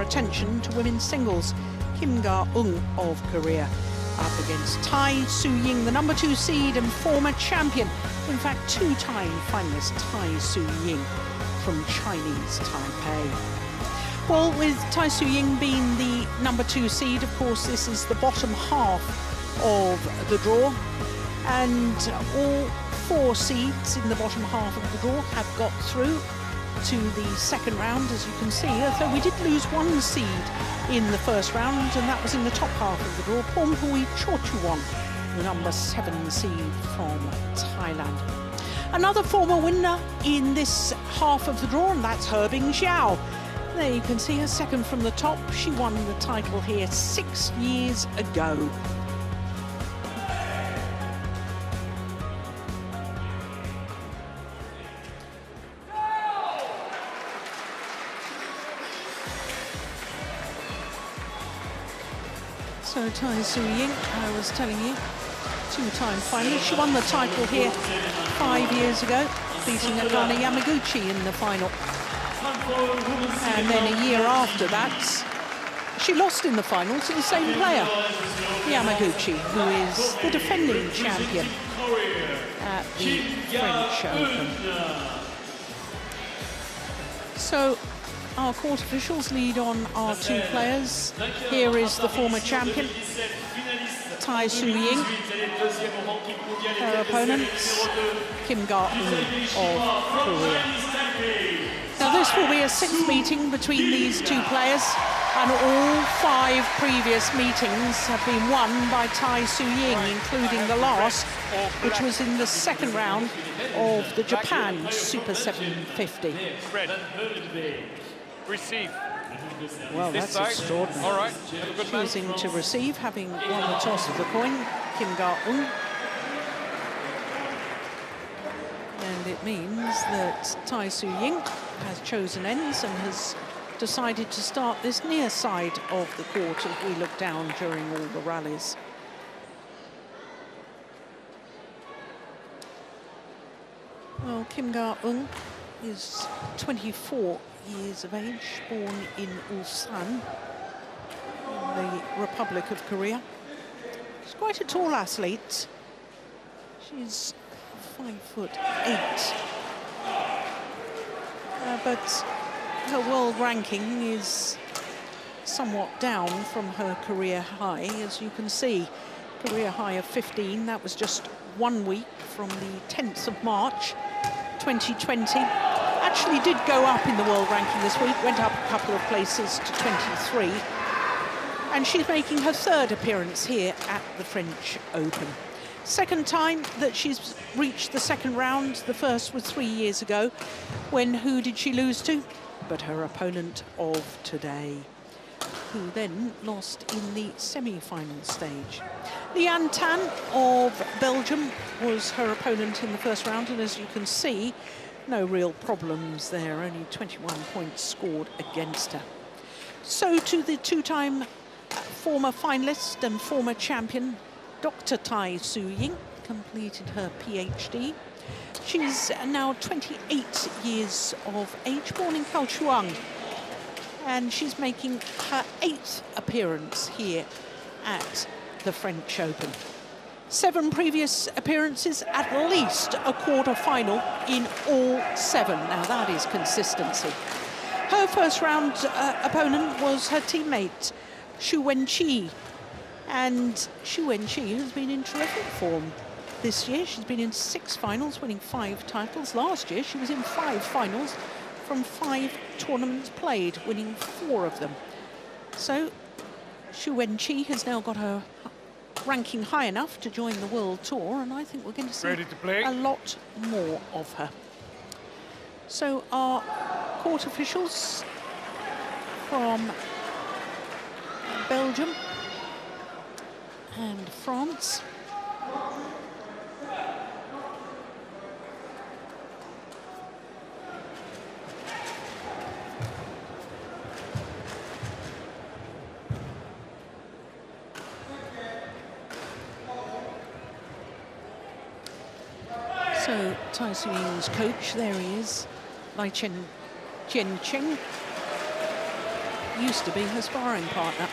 attention to women's singles. Ga Eun of Korea up against Tai Tzu Ying, the #2 seed and former champion. In fact, two-time finalist Tai Tzu Ying from Chinese Taipei. Well, with Tai Tzu Ying being the #2 seed, of course, this is the bottom half of the draw, and all 4 seeds in the bottom half of the draw have got through to the second round, as you can see. So we did lose 1 seed in the first round, and that was in the top half of the draw. Pornpui Chorchuwon, the #7 seed from Thailand. Another former winner in this half of the draw, and that's Herbing Xiao. There you can see her second from the top. She won the title here 6 years ago. So Tai Tzu Ying, I was telling you, two-time finalist. She won the title here 5 years ago, beating Akane Yamaguchi in the final. And then a year after that, she lost in the final to the same player, Yamaguchi, who is the defending champion at the French Open. So our court officials lead on our 2 players. Here is the former champion, Tai Tzu Ying. Her opponents, Ga Eun of Korea. Now this will be a 6th meeting between these 2 players, and all 5 previous meetings have been won by Tai Tzu Ying, including the last, which was in the second round of the Japan Super 750. Receive. Well, that's extraordinary. All right. Choosing to receive, having won the toss of the coin, Ga Eun. And it means that Tai Tzu Ying has chosen ends and has decided to start this near side of the court as we look down during all the rallies. Well, Ga Eun is 24 years of age, born in Ulsan, in the Republic of Korea. She's quite a tall athlete. She's 5'8", but her world ranking is somewhat down from her career high, as you can see. Career high of 15. That was just 1 week from the 10th of March 2020. Actually did go up in the world ranking this week, went up a couple of places to 23. And she's making her 3rd appearance here at the French Open. Second time that she's reached the second round. The first was 3 years ago, when who did she lose to? But her opponent of today, who then lost in the semi-final stage. Lian Tan of Belgium was her opponent in the first round, and as you can see, no real problems there, only 21 points scored against her. So to the 2-time former finalist and former champion, Dr. Tai Tzu Ying, completed her PhD. She's now 28 years of age, born in Kaohsiung, and she's making her 8th appearance here at the French Open. 7 previous appearances, at least a quarter-final in all 7. Now that is consistency. Her first round opponent was her teammate, Xu Wenqi. And Xu Wenqi has been in terrific form this year. She's been in 6 finals, winning 5 titles. Last year, she was in 5 finals from 5 tournaments played, winning 4 of them. So Xu Wenqi has now got her ranking high enough to join the World Tour, and I think we're going to see a lot more of her. So our court officials from Belgium and France. So Tai Tzu Ying's coach, there he is, Lai Jiancheng. used to be her sparring partner.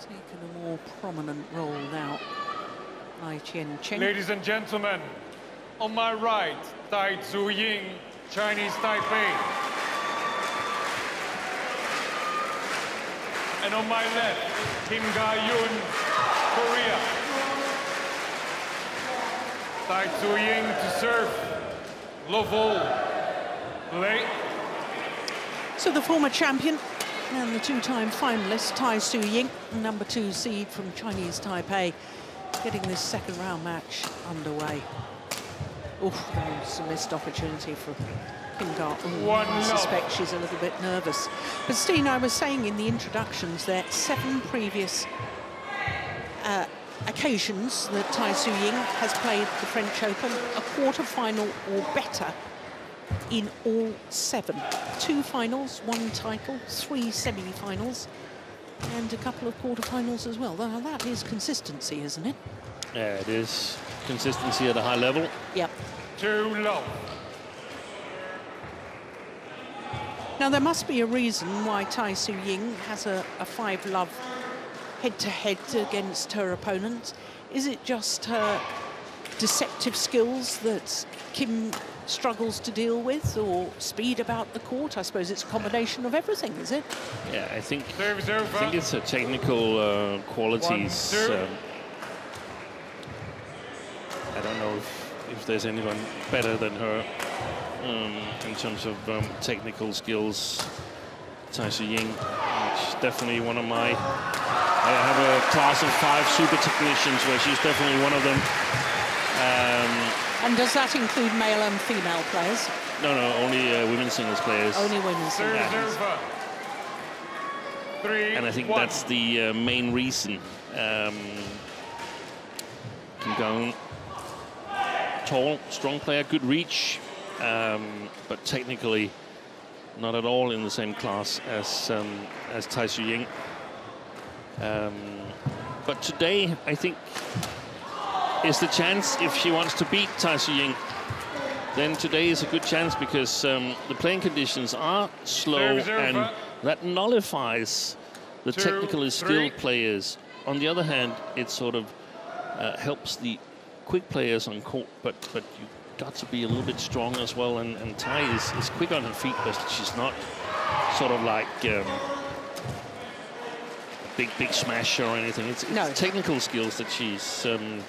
Taking a more prominent role now. Tai Tzu. Ladies and gentlemen, on my right, Tai Tzu Ying, Chinese Taipei. And on my left, Ga Eun, Korea. Tai Tzu Ying to serve. Love all. Play. So the former champion and the two-time finalist, Tai Tzu Ying, number 2 seed from Chinese Taipei, getting this second round match underway. Oof, that was a missed opportunity for Ga Eun. I suspect she's a little bit nervous. But Steen, I was saying in the introductions there, 7 previous occasions that Tai Tzu Ying has played the French Open, a quarter-final or better in all 7. 2 finals, 1 title, 3 semi-finals, and a couple of quarter-finals as well. Now, that is consistency, isn't it? Yeah, it is. Consistency at a high level. Yep. Too low. Now, there must be a reason why Tai Tzu Ying has a 5-love head-to-head against her opponent. Is it just her deceptive skills that Kim struggles to deal with, or speed about the court? I suppose it's a combination of everything, is it? Yeah, I think it's her technical qualities. I don't know if there's anyone better than her in terms of technical skills. Tai Tzu Ying, which is definitely one of my... I have a class of 5 super technicians where she's definitely one of them. And does that include male and female players? No, only women's singles players. Only women's singles. And I think that's the main reason. Kim Ga Eun, tall, strong player, good reach, but technically not at all in the same class as Tai Tzu Ying. But today, I think, is the chance. If she wants to beat Tai Tzu Ying, then today is a good chance, because the playing conditions are slow, and that nullifies the technically skilled players. On the other hand, it sort of helps the quick players on court, but you've got to be a little bit strong as well, and Tai is quick on her feet, but she's not sort of like big smasher or anything. It's technical skills that she's doing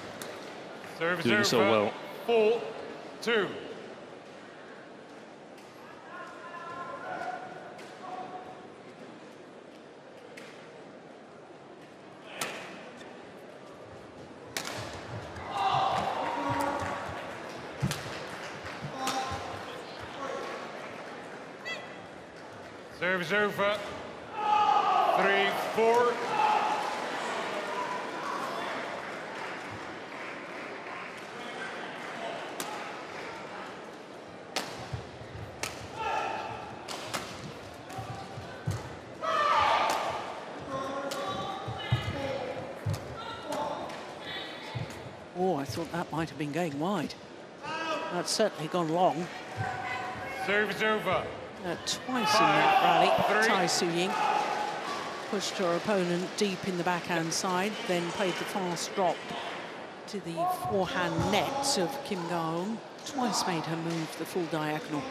so well. 4-2. Service over. 3-4. Oh, I thought that might have been going wide. That's certainly gone long. Service over. Twice in that rally, Tai Tzu Ying pushed her opponent deep in the backhand side, then played the fast drop to the forehand net of Kim Ga Eun. Twice made her move the full diagonal.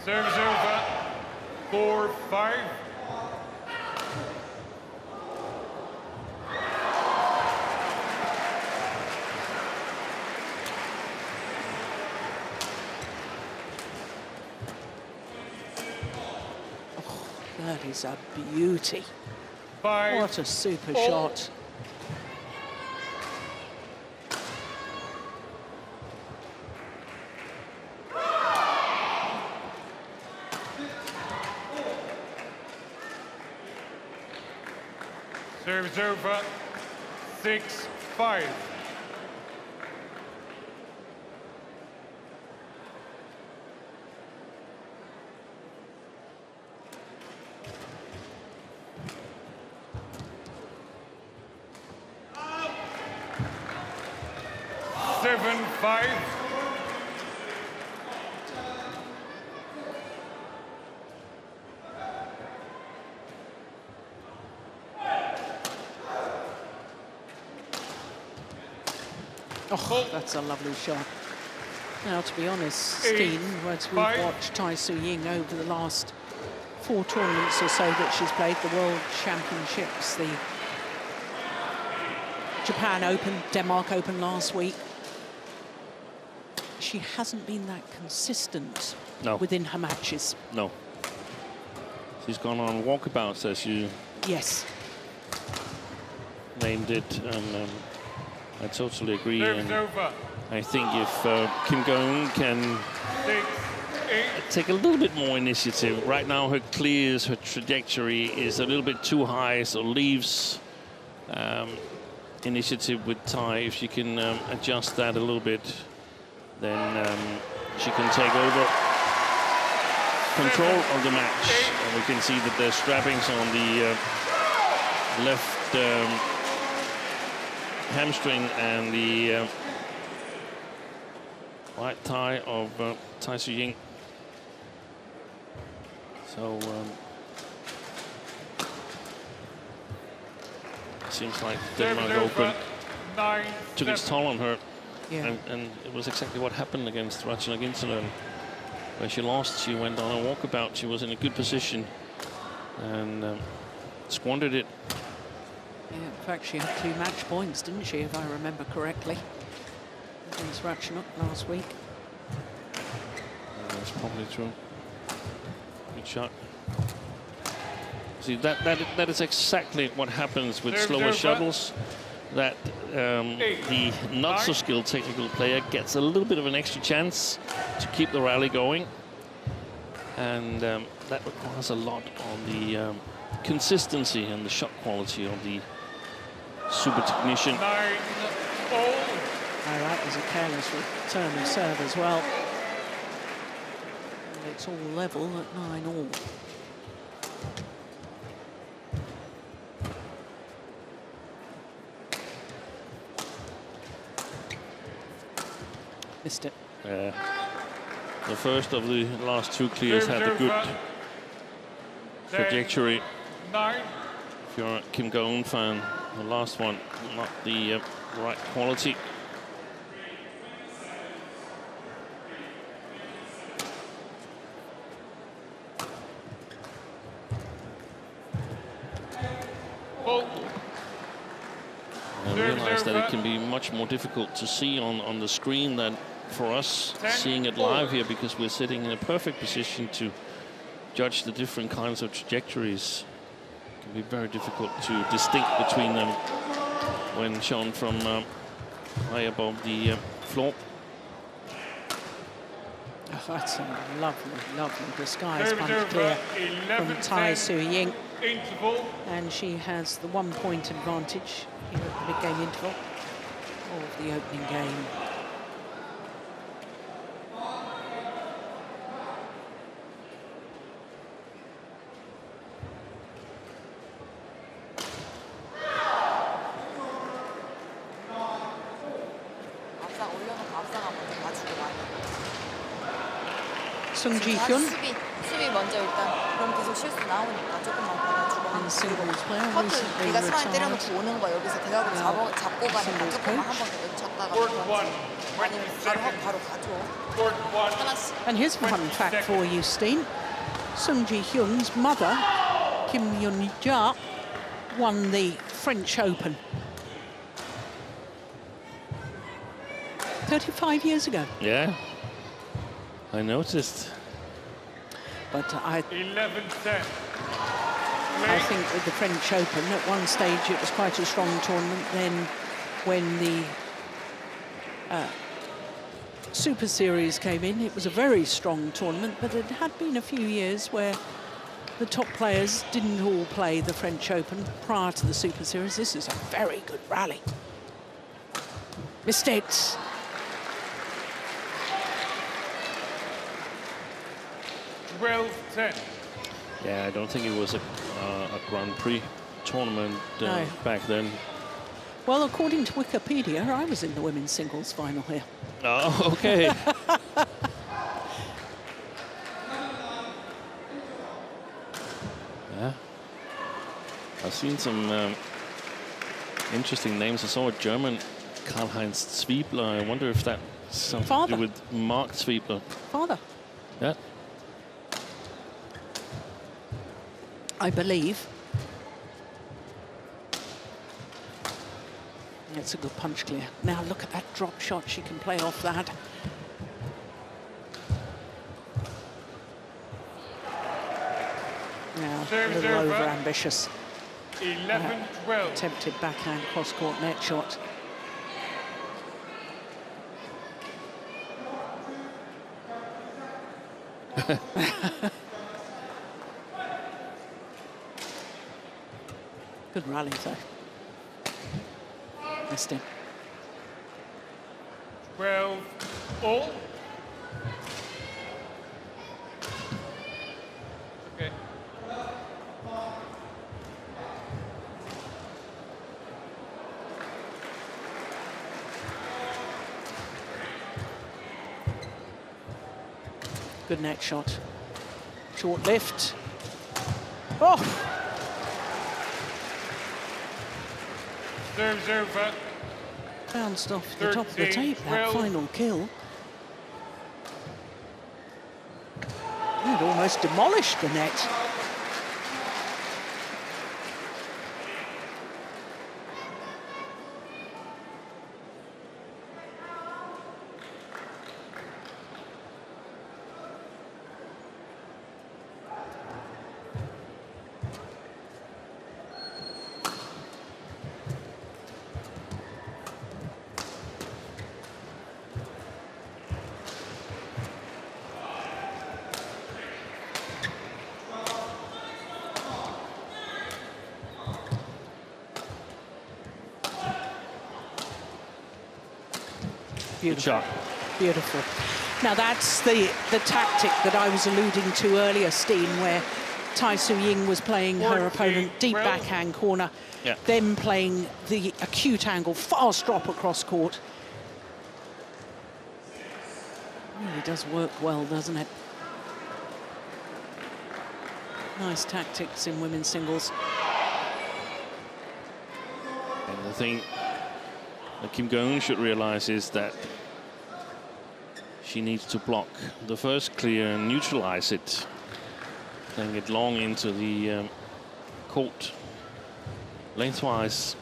Service over. 4-5. Oh, that is a beauty. 5. What a super shot. Service over. 6-5. 5. Seven, 5. Oh, that's a lovely shot. Now, to be honest, Steen, as we've watched Tai Tzu Ying over the last 4 tournaments or so that she's played, the World Championships, the Japan Open, Denmark Open last week, she hasn't been that consistent within her matches. No. She's gone on walkabouts, as you named it, and I totally agree. And I think if Kim Ga Eun can take a little bit more initiative. Right now her clears, her trajectory is a little bit too high, so leaves initiative with Tai. If she can adjust that a little bit, then she can take over control of the match. And we can see that there's strappings on the left hamstring and the right thigh of Tai Tzu Ying. So seems like Denmark Open took its toll on her. And it was exactly what happened against Ratchanok Interland, where she lost. She went on a walkabout. She was in a good position and squandered it. Yeah, in fact, she had 2 match points, didn't she, if I remember correctly, against Ratchanok last week. That's probably true. Good shot. See, that is exactly what happens with slower shuttles. That the not so skilled technical player gets a little bit of an extra chance to keep the rally going, and that requires a lot on the consistency and the shot quality of the super technician. 9-0. Oh, that was a careless return of serve as well. And it's all level at 9-all. Missed it. The first of the last 2 clears had a good trajectory. 9. If you're a Kim Ga Eun fan, the last one, not the right quality. I realize that it can be much more difficult to see on the screen than for us seeing it live here, because we're sitting in a perfect position to judge the different kinds of trajectories. It can be very difficult to distinct between them when shown from high above the floor. Oh, that's a lovely, lovely disguise punch clear from Tai Tzu Ying. And she has the 1-point advantage here at the mid-game interval of the opening game. Sung Ji-hyun. 수비 먼저 일단 그럼 계속 실수 나오니까 조금만 받아주고 And singles player 커트 recently 네가 스마일 retired. 때려놓고 오는 거 여기서 대각으로 잡고 가니까 조금만 한 번 더 놓쳤다가 아니면 바로 가줘. 하나씩. And here's a fun fact for you, Steen. Sung Ji-hyun's mother, Kim Yun-ja, won the French Open 35 years ago. Yeah, I noticed. But I 11-10. think with the French Open, at one stage it was quite a strong tournament. Then when the Super Series came in, it was a very strong tournament, but it had been a few years where the top players didn't all play the French Open prior to the Super Series. This is a very good rally. Missed it. Yeah, I don't think it was a Grand Prix tournament No. back then. Well, according to Wikipedia, I was in the women's singles final here. Oh, okay. Yeah. I've seen some interesting names. I saw a German, Karl-Heinz Zwiebler. I wonder if that's something Father. to do with Mark Zwiebler. Father, Yeah. I believe. It's a good punch clear. Now look at that drop shot. She can play off that. Now, a little over-ambitious. 11-12. Attempted backhand cross-court net shot. Good rally, though. Missed him. 12 all. Okay. Good net shot. Short lift. Oh! Serves over. Bounced off the top of the 13, tape, that 12. final kill. It almost demolished the net. Good shot. Beautiful. Now that's the tactic that I was alluding to earlier, Steen, where Tai Tzu Ying was playing her 14, opponent deep 12. backhand corner, Yeah. then playing the acute angle, fast drop across court. Really does work well, doesn't it? Nice tactics in women's singles. And the thing that Ga Eun should realize is that she needs to block the first clear and neutralize it, playing it long into the court lengthwise.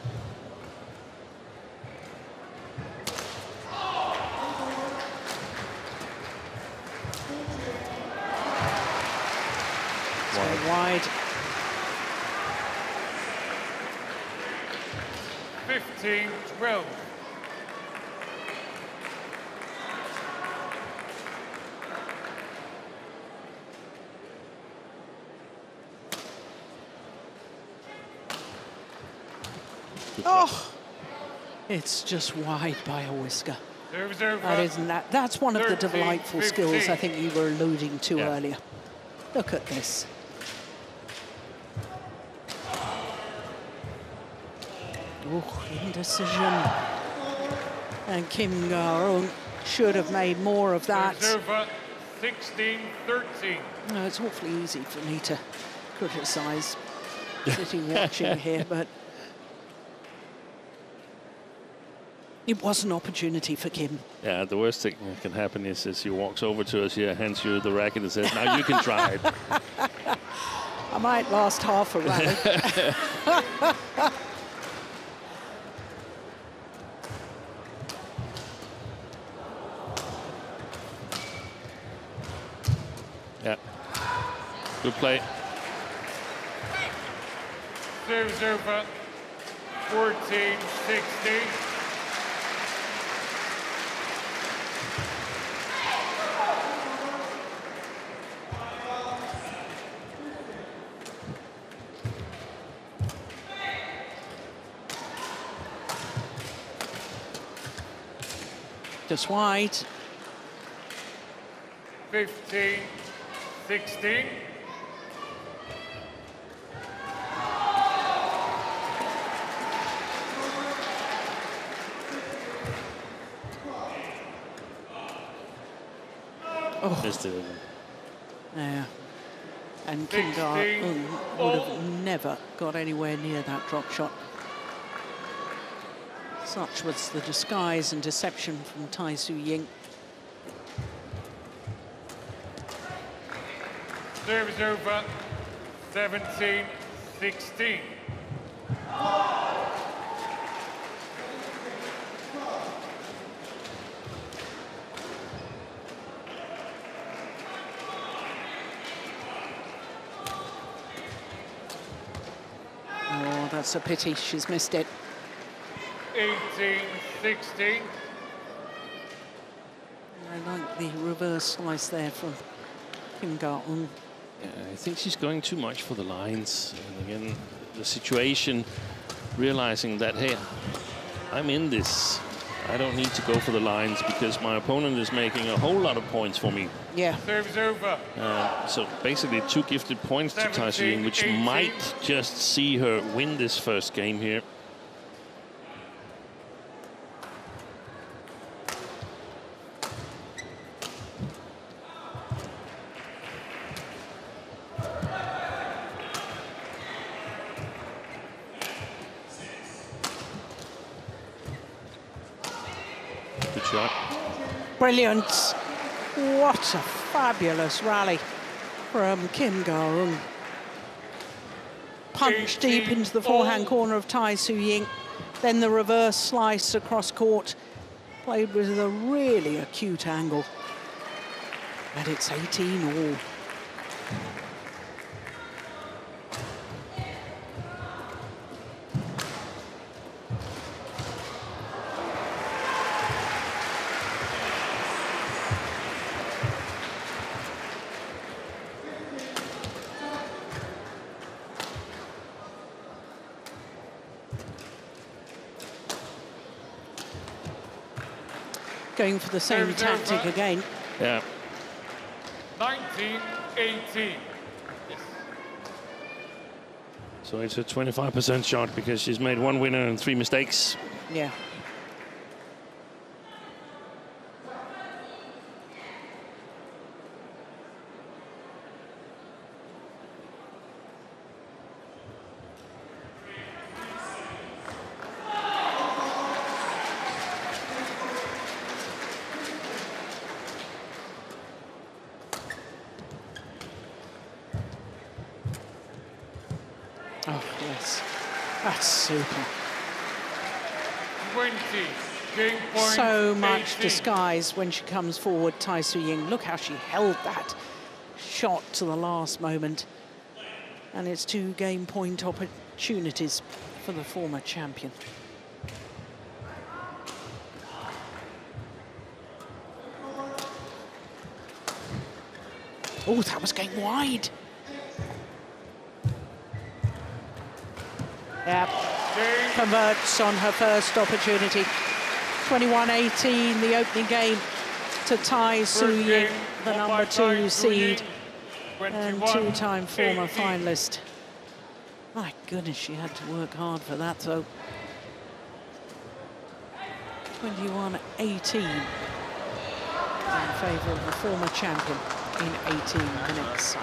Very wide. 15-12. Oh, it's just wide by a whisker. Serves over. That isn't that. That's one of the 13, delightful 15. skills I think you were alluding to Yeah. earlier. Look at this. Oh, indecision. And Kim Ga Eun should have made more of that. Serves over. 16-13. No, it's awfully easy for me to criticise sitting watching here, but it was an opportunity for Kim. Yeah, the worst thing that can happen is she walks over to us here, hands you the racket and says, now you can try it. I might last half a rally. Yeah, good play. Serves over. 14-16. Just wide. 15, 16. Oh, Missed it. yeah. And Kim Ga Eun would have never got anywhere near that drop shot. Such was the disguise and deception from Tai Tzu Ying. Serve is over. 17, 16. Oh, that's a pity. She's missed it. 18, 16. I like the reverse slice there from Kim Ga Eun. Yeah, I think she's going too much for the lines. And again, the situation, realizing that, hey, I'm in this. I don't need to go for the lines because my opponent is making a whole lot of points for me. Yeah. Serve's over. So basically 2 gifted points to Tai Tzu Ying, which 18. might just see her win this first game here. Good shot. Brilliant. What a fabulous rally from Kim Ga Eun. Punch deep into the forehand corner of Tai Tzu Ying. Then the reverse slice across court. Played with a really acute angle. And it's 18 all. Going for the same tactic again. Yeah. 19, 18. Yes. So it's a 25% shot because she's made 1 winner and 3 mistakes. Yeah. Oh, yes. That's super. 20. Game point. So much 18. disguise when she comes forward, Tai Tzu Ying. Look how she held that shot to the last moment. And it's 2 game point opportunities for the former champion. Oh, that was going wide. Yeah, converts on her first opportunity. 21-18, the opening game to Tai Tzu Ying, the #2 seed and 2-time former finalist. My goodness, she had to work hard for that, though. 21-18 in favour of the former champion in 18 minutes.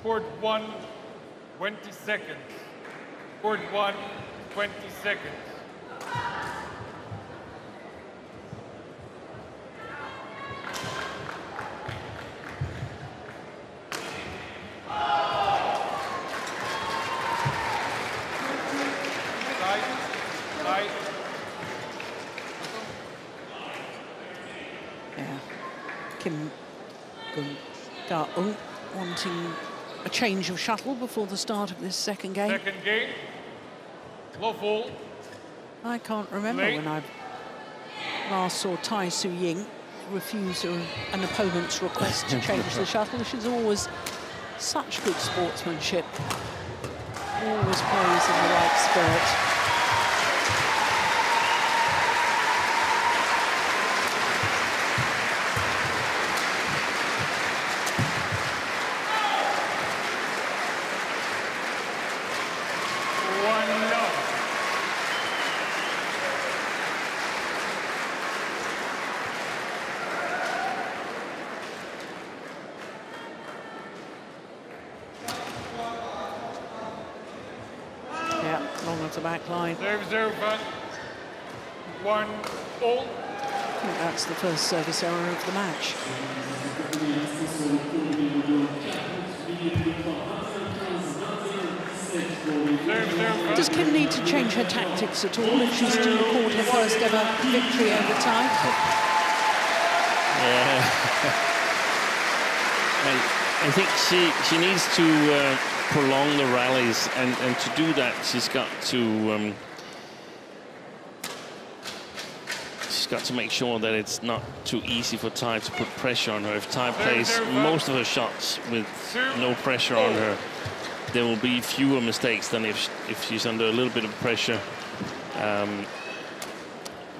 Court 1, 20 seconds. Court 1, 20 seconds. Ga Eun wanting a change of shuttle before the start of this second game. Second game. Lawful. I can't remember when I last saw Tai Tzu Ying refuse an opponent's request to change the shuttle. She's always such good sportsmanship. Always plays in the right spirit. Long of the back line. Service over. 1 all. I think that's the first service error of the match. Does Kim need to change her tactics at all if she's to record her first ever victory over Tai? Yeah. I think she needs to prolong the rallies, and to do that she's got to make sure that it's not too easy for Tai to put pressure on her. If Tai plays most of her shots with no pressure on her, there will be fewer mistakes than if she's under a little bit of pressure.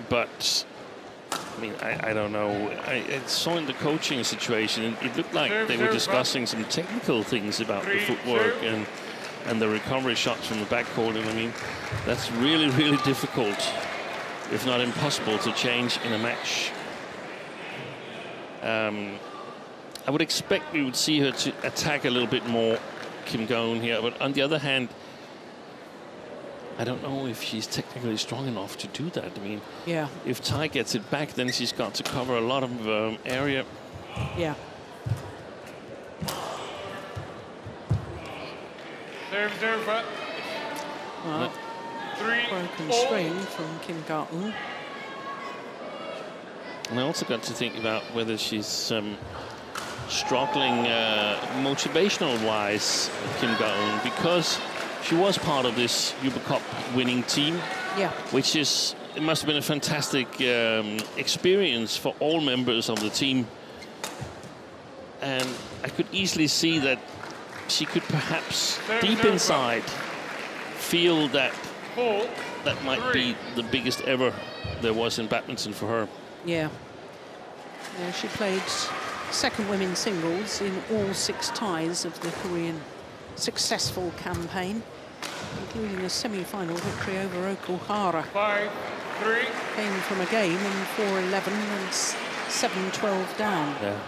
But I mean, I don't know. I saw in the coaching situation, it looked like they were discussing some technical things about the footwork and the recovery shots from the backcourt. And I mean, that's really, really difficult, if not impossible, to change in a match. I would expect we would see her to attack a little bit more, Kim Ga Eun here. But on the other hand, I don't know if she's technically strong enough to do that. I mean, yeah. If Tai gets it back, then she's got to cover a lot of area. Yeah. Serves over. Well, 3 broken all. string from Kim Ga Eun. And I also got to think about whether she's struggling motivational-wise, Kim Ga Eun, because she was part of this Uber Cup winning team, yeah, which is, it must have been a fantastic experience for all members of the team. And I could easily see that she could perhaps, deep inside, feel that that might be the biggest ever there was in badminton for her. Yeah. Yeah, she played second women's singles in all 6 ties of the Korean successful campaign, including a semi-final victory over Okuhara. 5-3. Came from a game in 4-11 and 7-12 down. Yeah.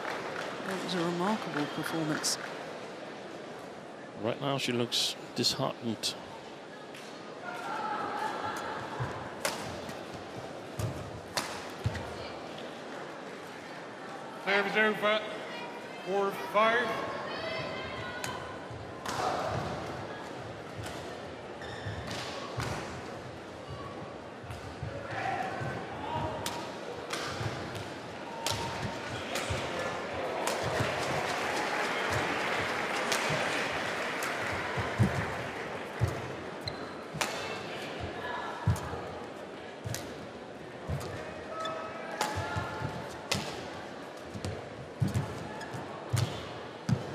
That was a remarkable performance. Right now she looks disheartened. Serves over. 4-5.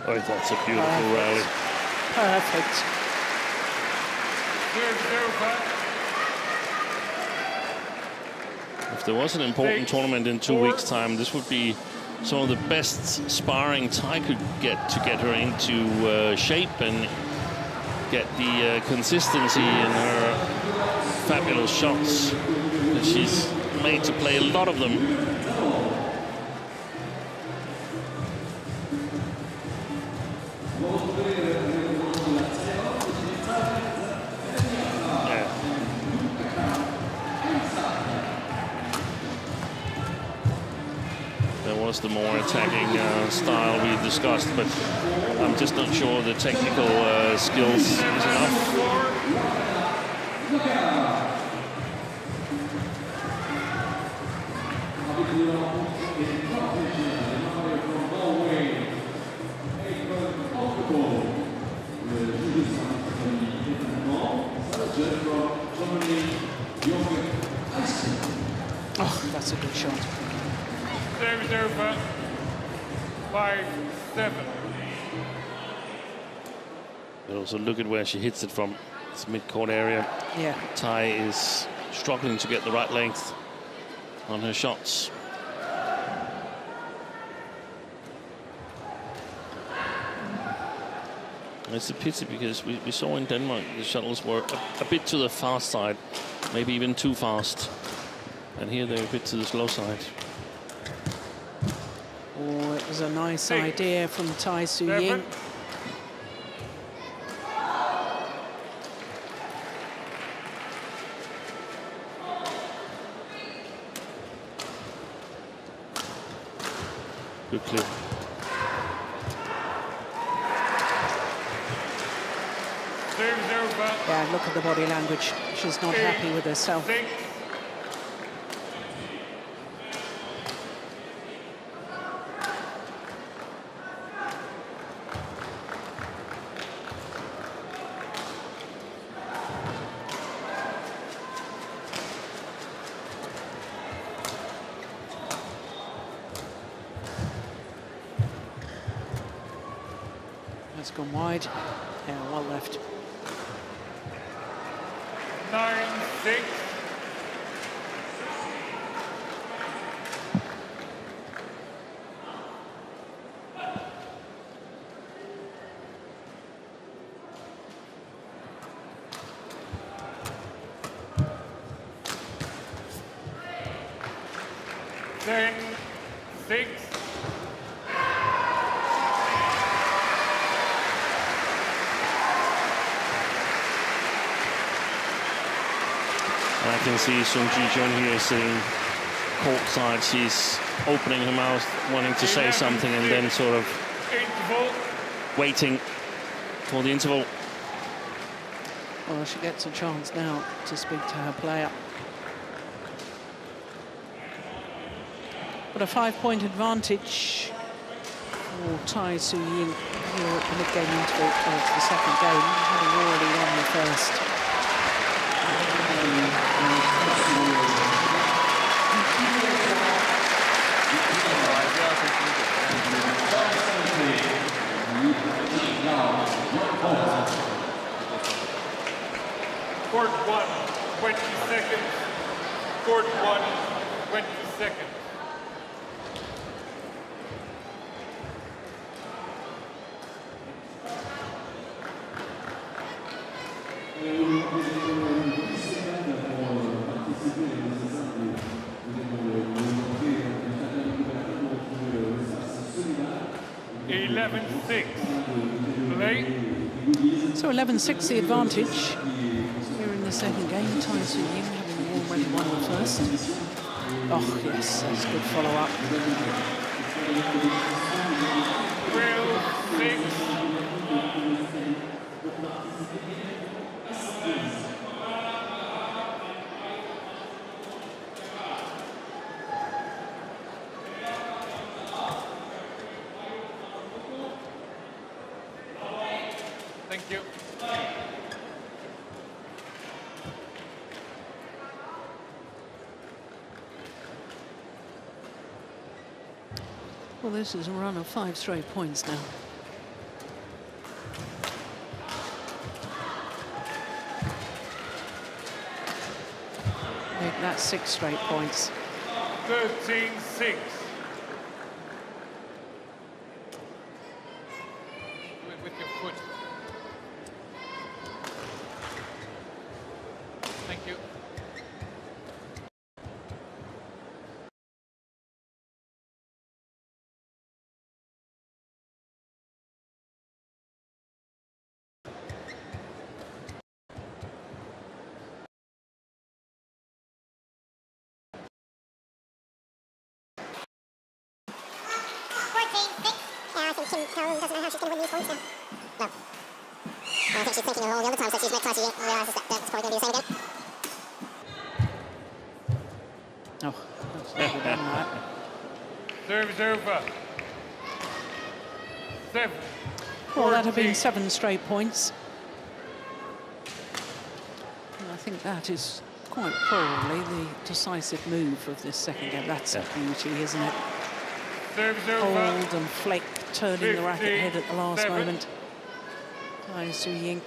Oh, that's a beautiful rally. Perfect. If there was an important tournament in 2 weeks' time, this would be some of the best sparring Tai could get to get her into shape and get the consistency in her fabulous shots. And she's made to play a lot of them. There was the more attacking style we discussed, but I'm just not sure the technical skills is enough. Oh, that's a good shot. Service over. 5-7. But also look at where she hits it from. It's mid-court area. Yeah. Tai is struggling to get the right length on her shots. It's a pity because we saw in Denmark the shuttles were a bit to the fast side, maybe even too fast. And here they're a bit to the slow side. Oh, it was a nice idea from Tai Tzu Ying. Good clip. Yeah, look at the body language. She's not happy with herself. That's gone wide. Yeah, well left. 9-6. Then 6. I can see Sung Ji-Jun here sitting courtside. She's opening her mouth, wanting to say something, and then sort of waiting for the interval. Well, she gets a chance now to speak to her player. But a 5-point advantage for Tai Tzu Ying here at the mid-game interval of the second game, having already won the first. Court 1, 20 seconds. Court 1, 20 seconds. So 11-6 the advantage here in the second game. Tai Tzu Ying having already won the first. Oh yes, that's good follow-up. 12-6. Thank you. Well, this is a run of 5 straight points now. Make that 6 straight points. 13-6. With your foot. Thank you. Kim Ko-eun doesn't know how she's going to win these points now. No. And I think she's thinking of all the other times that she's met Tai Tzu Ying and realises that that's probably going to be the same again. Oh, that's never done that. Serve is over. 7. Well, that have been 7 straight points. And I think that is quite probably the decisive move of this second game. That's a beauty, isn't it? Serve is over. Hold and flick, turning the racket head at the last moment. Tai Tzu Ying.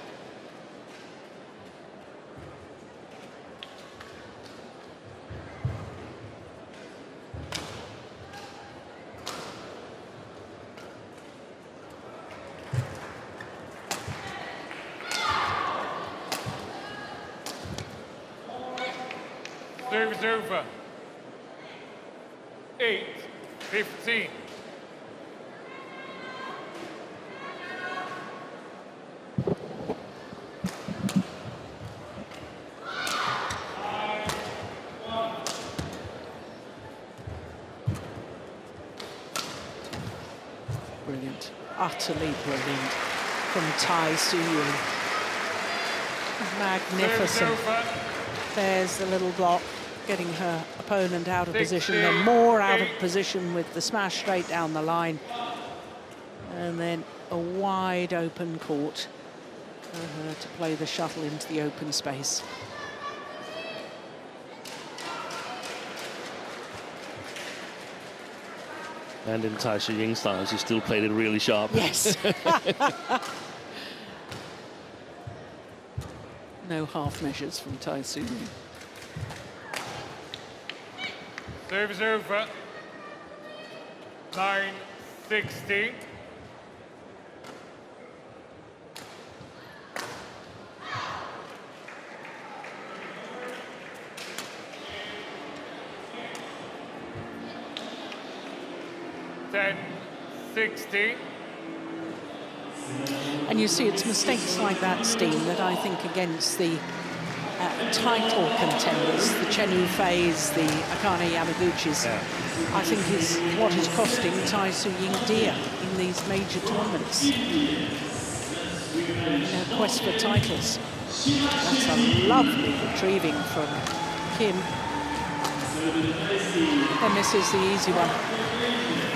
Serve is over. 8-15. Brilliant, utterly brilliant from Tai Tzu Ying. Magnificent. There's the little block, getting her opponent out of position, then more out of position with the smash straight down the line. And then a wide open court for her to play the shuttle into the open space. And in Tai Tzu Ying style, she still played it really sharp. Yes. No half measures from Tai Tzu Ying. Serve is over. 9-16. Ten, 16. And you see, it's mistakes like that, Steen, that I think against the title contenders, the Chen Yufeis, the Akane Yamaguchis, I think is what is costing Tai Tzu Ying dear in these major tournaments. In their quest for titles. That's a lovely retrieving from Kim. And this is the easy one.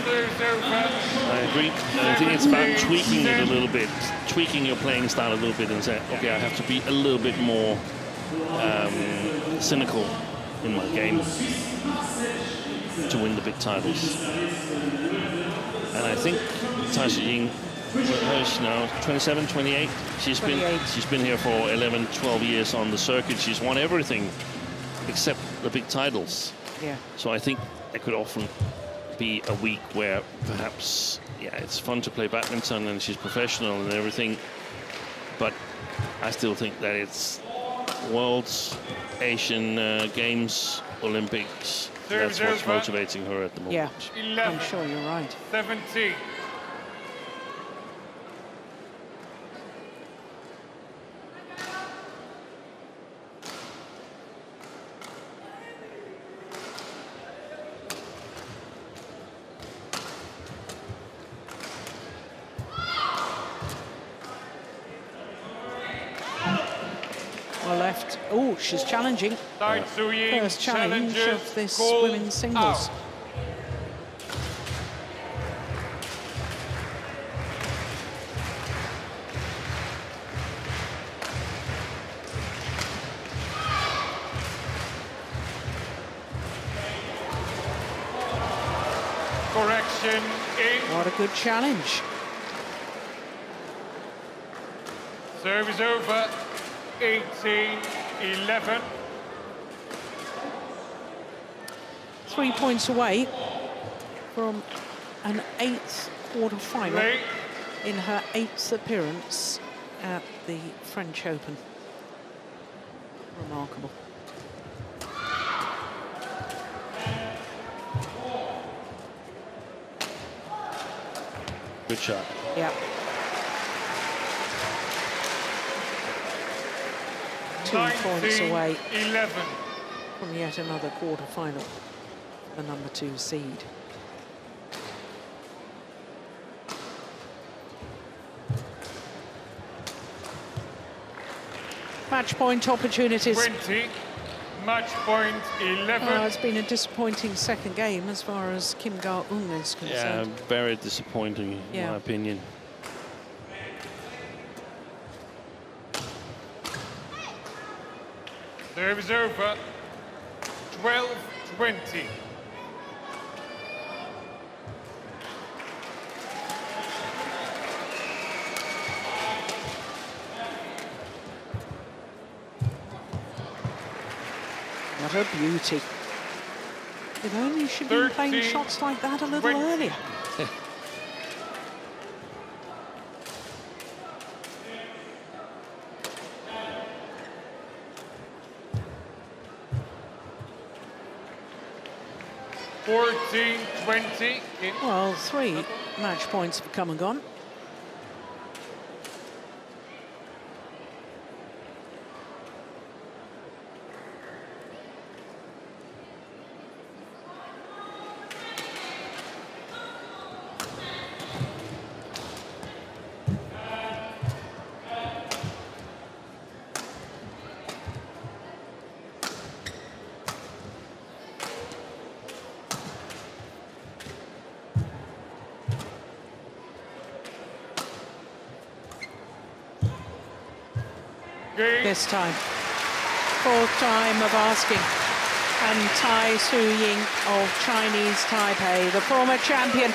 I agree. I think it's about tweaking it a little bit, tweaking your playing style a little bit and say, okay, I have to be a little bit more cynical in my game to win the big titles. And I think Tai Tzu Ying, she's now 27, 28. She's been here for 11, 12 years on the circuit. She's won everything except the big titles. Yeah. So I think there could often be a week where perhaps, yeah, it's fun to play badminton and she's professional and everything, but I still think that it's Worlds, Asian Games, Olympics. That's what's motivating her at the moment. Yeah, 11, I'm sure you're right. 17. Well left. Oh, she's challenging. Tai Tzu Ying First challenge of this women's singles. Out. Correction in. What a good challenge. Serve is over. 18-11. 3 points away from an 8th quarter-final Late. in her 8th appearance at the French Open. Remarkable. Good shot. Yeah. 2 points away 11. from yet another quarter-final, the number 2 seed. match point opportunities. 20, match point 11. It's been a disappointing second game as far as Kim Ga Eun is Yeah, concerned. very disappointing in my opinion. Serve is over. 12-20. What a beauty. If only she'd been playing 13, shots like that a little 20. earlier. Fourteen, 20. Well, 3 match points have come and gone. This time, 4th time of asking. And Tai Tzu Ying of Chinese Taipei, the former champion,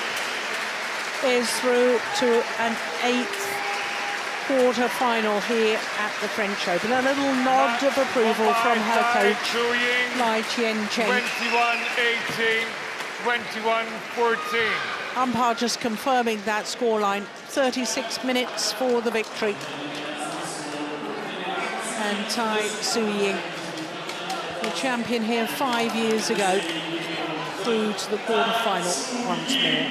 is through to an 8th quarter-final here at the French Open. A little nod of approval from her coach, Lai Chien-cheng. 21-18, 21-14. Umpire just confirming that scoreline. 36 minutes for the victory. And Tai Tzu Ying, the champion here 5 years ago, through to the quarter-final once more.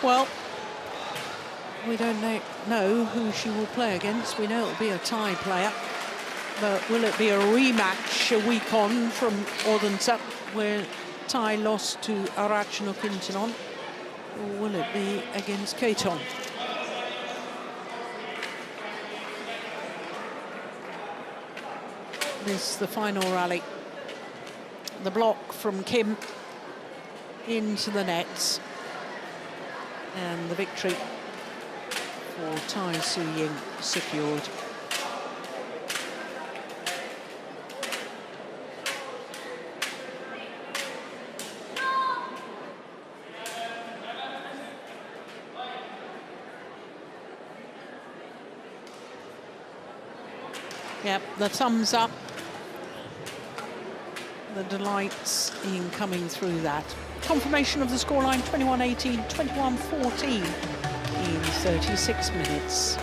Well, we don't know who she will play against. We know it'll be a Thai player. But will it be a rematch a week on from Odense, where Tai lost to Arachnokintinon, or will it be against Keton? This is the final rally. The block from Kim into the nets, and the victory for Tai Tzu Ying secured. Yep, the thumbs up. The delights in coming through that. Confirmation of the scoreline, 21-18, 21-14 in 36 minutes.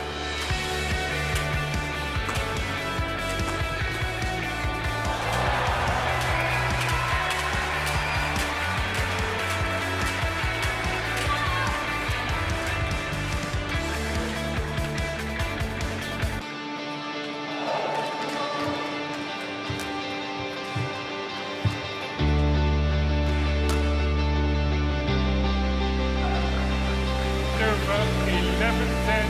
Server 11-10,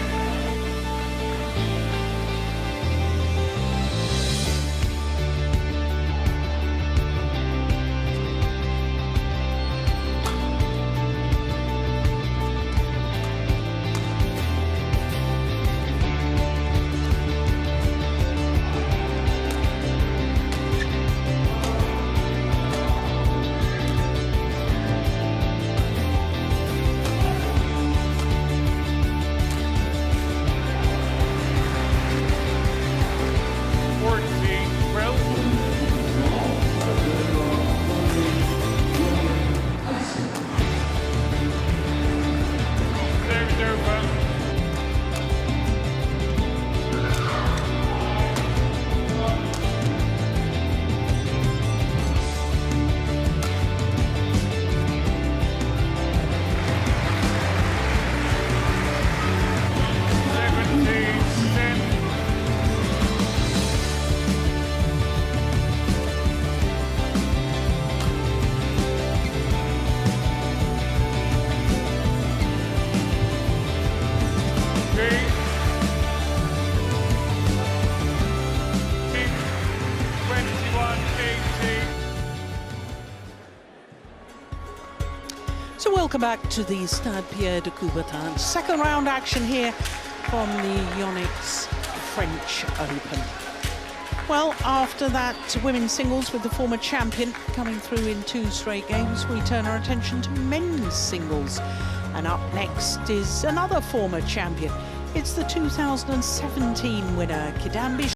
Welcome back to the Stade Pierre de Coubertin. Second round action here from the YONEX French Open. Well, after that women's singles with the former champion coming through in 2 straight games, we turn our attention to men's singles. And up next is another former champion. It's the 2017 winner, Kidambi